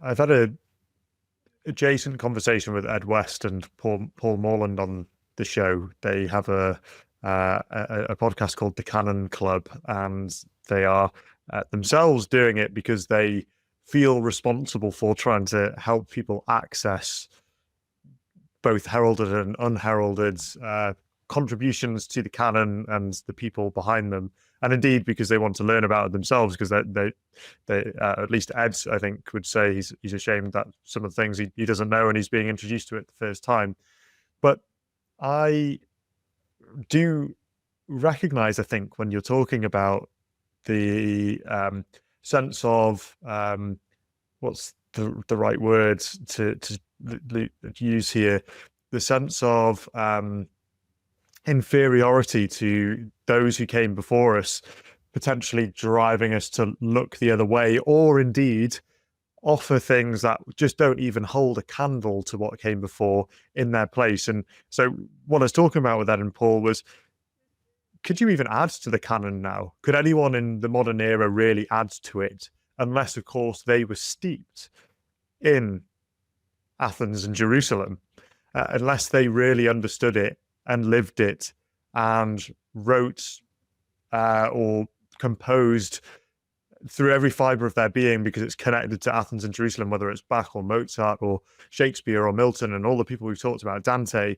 I've had a adjacent conversation with Ed West and Paul Morland on the show. They have a podcast called The Canon Club, and they are themselves doing it because they feel responsible for trying to help people access both heralded and unheralded contributions to the canon and the people behind them, and indeed because they want to learn about it themselves. Because they at least Ed, I think, would say he's ashamed that some of the things he doesn't know, and he's being introduced to it the first time. But I do recognize, I think, when you're talking about the sense of what's the right words to use here, the sense of inferiority to those who came before us, potentially driving us to look the other way, or indeed offer things that just don't even hold a candle to what came before in their place. And so what I was talking about with Ed and Paul was, could you even add to the canon now? Could anyone in the modern era really add to it? Unless, of course, they were steeped in Athens and Jerusalem, unless they really understood it and lived it and wrote or composed through every fiber of their being because it's connected to Athens and Jerusalem, whether it's Bach or Mozart or Shakespeare or Milton and all the people we've talked about, Dante.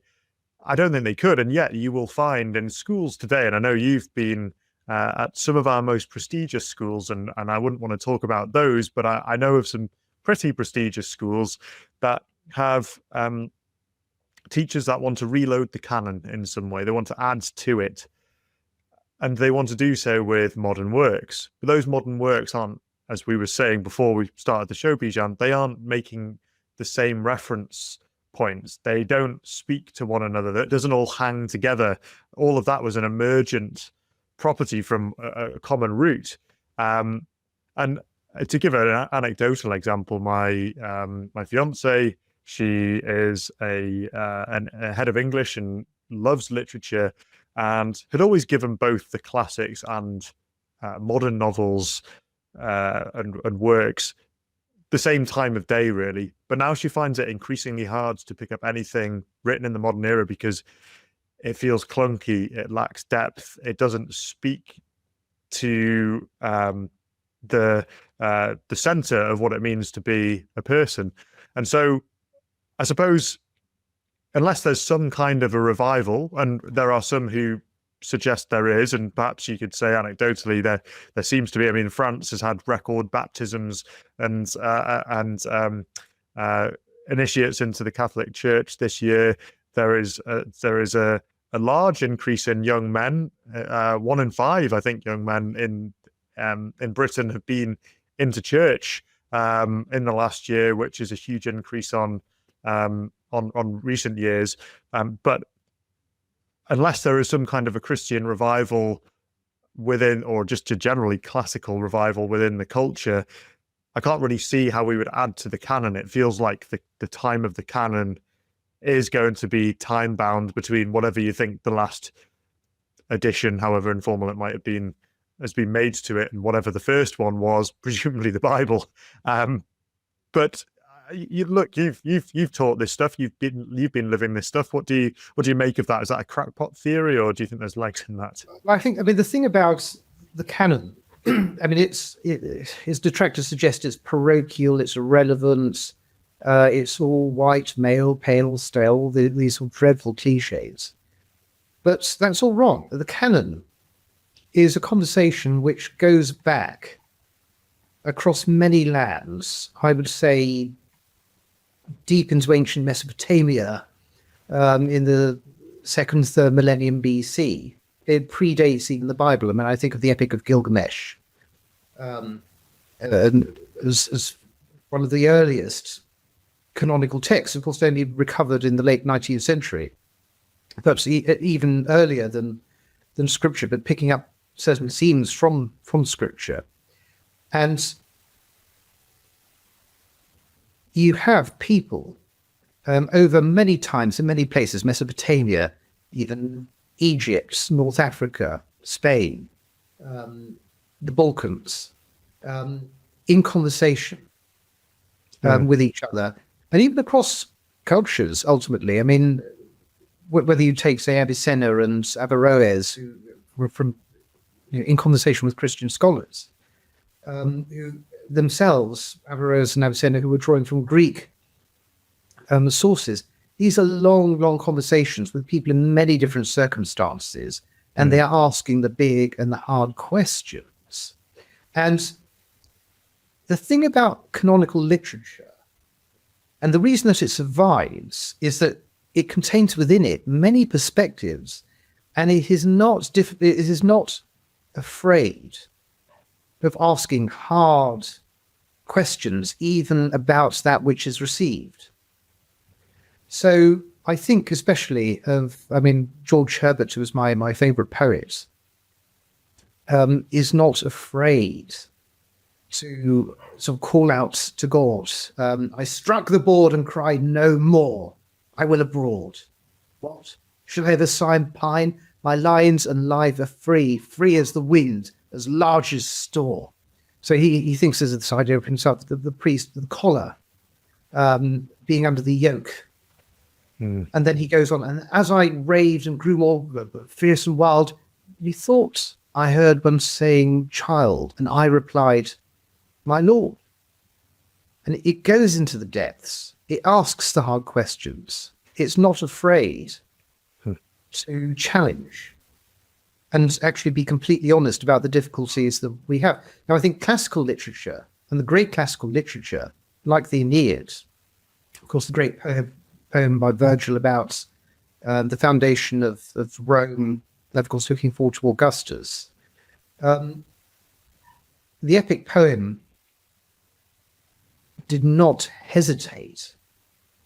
I don't think they could. And yet you will find in schools today, and I know you've been at some of our most prestigious schools, and I wouldn't want to talk about those, but I know of some pretty prestigious schools that have teachers that want to reload the canon in some way. They want to add to it, and they want to do so with modern works. But those modern works aren't, as we were saying before we started the show, Bijan, they aren't making the same reference points. They don't speak to one another. That doesn't all hang together. All of that was an emergent property from a common root. And to give an anecdotal example, my fiance, she is a head of English and loves literature, and had always given both the classics and modern novels and works the same time of day, really. But now she finds it increasingly hard to pick up anything written in the modern era because it feels clunky, it lacks depth, it doesn't speak to the center of what it means to be a person. And so I suppose, unless there's some kind of a revival, and there are some who suggest there is, and perhaps you could say anecdotally there seems to be. I mean, France has had record baptisms and initiates into the Catholic Church this year. There is a large increase in young men. 1 in 5, I think, young men in Britain have been into church in the last year, which is a huge increase on recent years. But unless there is some kind of a Christian revival within, or just a generally classical revival within the culture, I can't really see how we would add to the canon. It feels like the time of the canon is going to be time bound between whatever you think the last edition, however informal it might have been, has been made to it, and whatever the first one was, presumably the Bible. But you've taught this stuff. You've been living this stuff. What do you make of that? Is that a crackpot theory, or do you think there's legs in that? I mean, the thing about the canon, I mean, its detractors suggest it's parochial, it's irrelevant, it's all white, male, pale, stale, these sort of dreadful cliches. But that's all wrong. The canon is a conversation which goes back across many lands. I would say deep into ancient Mesopotamia, in the 2nd, 3rd millennium BC. It predates even the Bible. I mean, I think of the Epic of Gilgamesh as one of the earliest canonical texts, of course, only recovered in the late 19th century, perhaps even earlier than Scripture, but picking up certain themes from Scripture. And you have people over many times in many places, Mesopotamia, even Egypt, North Africa, Spain, the Balkans, in conversation. with each other, and even across cultures. Ultimately, I mean, whether you take, say, Avicenna and Averroes, who were from in conversation with Christian scholars, who themselves, Averroes and Avicenna, who were drawing from Greek sources. These are long, long conversations with people in many different circumstances, and they are asking the big and the hard questions. And the thing about canonical literature, and the reason that it survives, is that it contains within it many perspectives, and it is not afraid of asking hard questions, even about that which is received. So I think especially George Herbert, who was my favorite poet, is not afraid to sort of call out to God. I struck the board and cried, no more, I will abroad. What? Shall I ever sign pine? My lines and life are free, free as the wind, as large as store. So he thinks there's this idea of himself, the priest, the collar, being under the yoke. And then he goes on, and as I raved and grew more fierce and wild, methought I heard one saying, child, and I replied, my lord. And it goes into the depths. It asks the hard questions. It's not afraid to challenge and actually be completely honest about the difficulties that we have. Now, I think classical literature, and the great classical literature, like the Aeneid, of course, the great poem by Virgil about the foundation of Rome, of course, looking forward to Augustus. The epic poem did not hesitate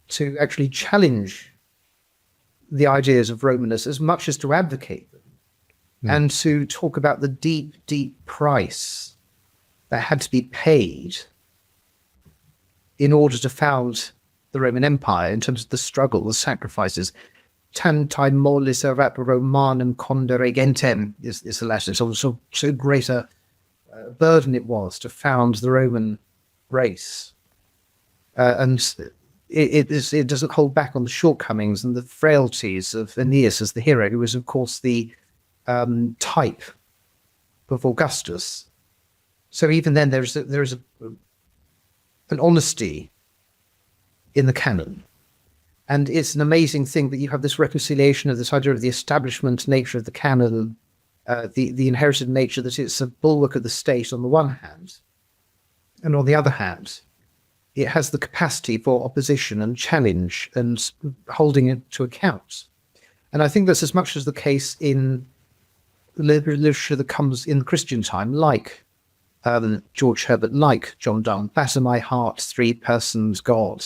to actually challenge the ideas of Romanists as much as to advocate them, and to talk about the deep, deep price that had to be paid in order to found the Roman Empire, in terms of the struggle, the sacrifices. Tantae mollis erat Romanum condere gentem is the Latin. So great a burden it was to found the Roman race. And it doesn't hold back on the shortcomings and the frailties of Aeneas as the hero, who was, of course, the type of Augustus. So even then, there is an honesty in the canon. And it's an amazing thing that you have this reconciliation of this idea of the establishment nature of the canon, the inherited nature that it's a bulwark of the state on the one hand, and on the other hand, it has the capacity for opposition and challenge and holding it to account. And I think that's as much as the case in literature that comes in the Christian time, like George Herbert, like John Donne, batter my heart, three persons God.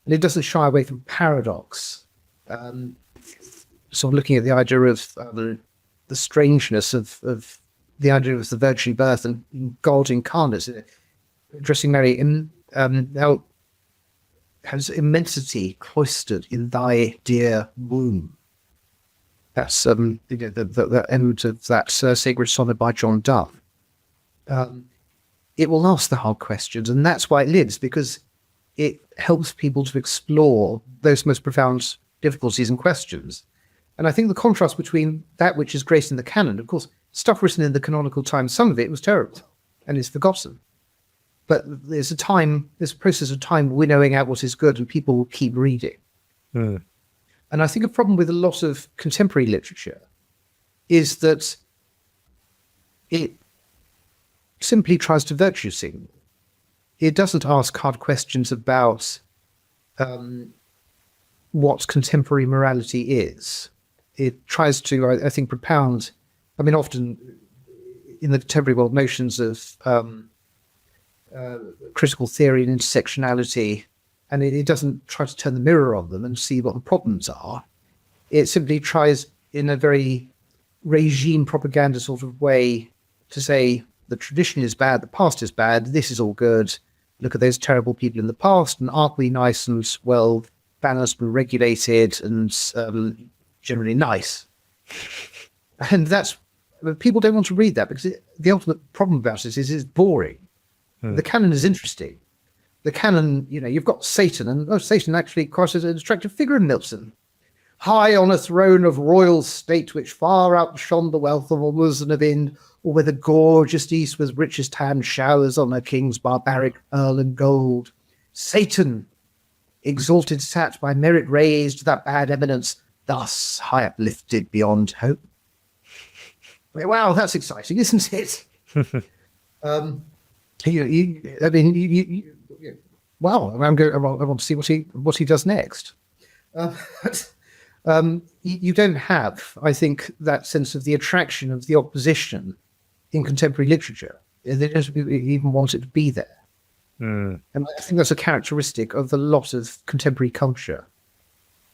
And it doesn't shy away from paradox, sort of looking at the idea of the strangeness of the idea of the virgin birth and God incarnate, addressing Mary in now has immensity cloistered in thy dear womb. That's the end of that sacred sonnet by John Donne. It will ask the hard questions, and that's why it lives, because it helps people to explore those most profound difficulties and questions. And I think the contrast between that which is graced in the canon, of course, stuff written in the canonical time, some of it was terrible and is forgotten. But there's a process of time winnowing out what is good, and people will keep reading. And I think a problem with a lot of contemporary literature is that it simply tries to virtue signal. It doesn't ask hard questions about what contemporary morality is. It tries to, I think, propound, often in the contemporary world, notions of critical theory and intersectionality, and it doesn't try to turn the mirror on them and see what the problems are. It simply tries, in a very regime propaganda sort of way, to say the tradition is bad, the past is bad, this is all good. Look at those terrible people in the past, and aren't we nice and well balanced and regulated and generally nice? And people don't want to read that, because the ultimate problem about it is it's boring. The canon is interesting, the canon, you've got Satan, and Satan actually quite an attractive figure in Milton. High on a throne of royal state, which far outshone the wealth of Ormuz and of Ind, or where the gorgeous east with richest hand showers on a king's barbaric earl and gold. Satan, exalted sat by merit raised to that bad eminence, thus high uplifted beyond hope. Wow, that's exciting, isn't it? Wow, I want to see what he does next. You don't have, I think, that sense of the attraction of the opposition in contemporary literature. They don't even want it to be there. And I think that's a characteristic of a lot of contemporary culture.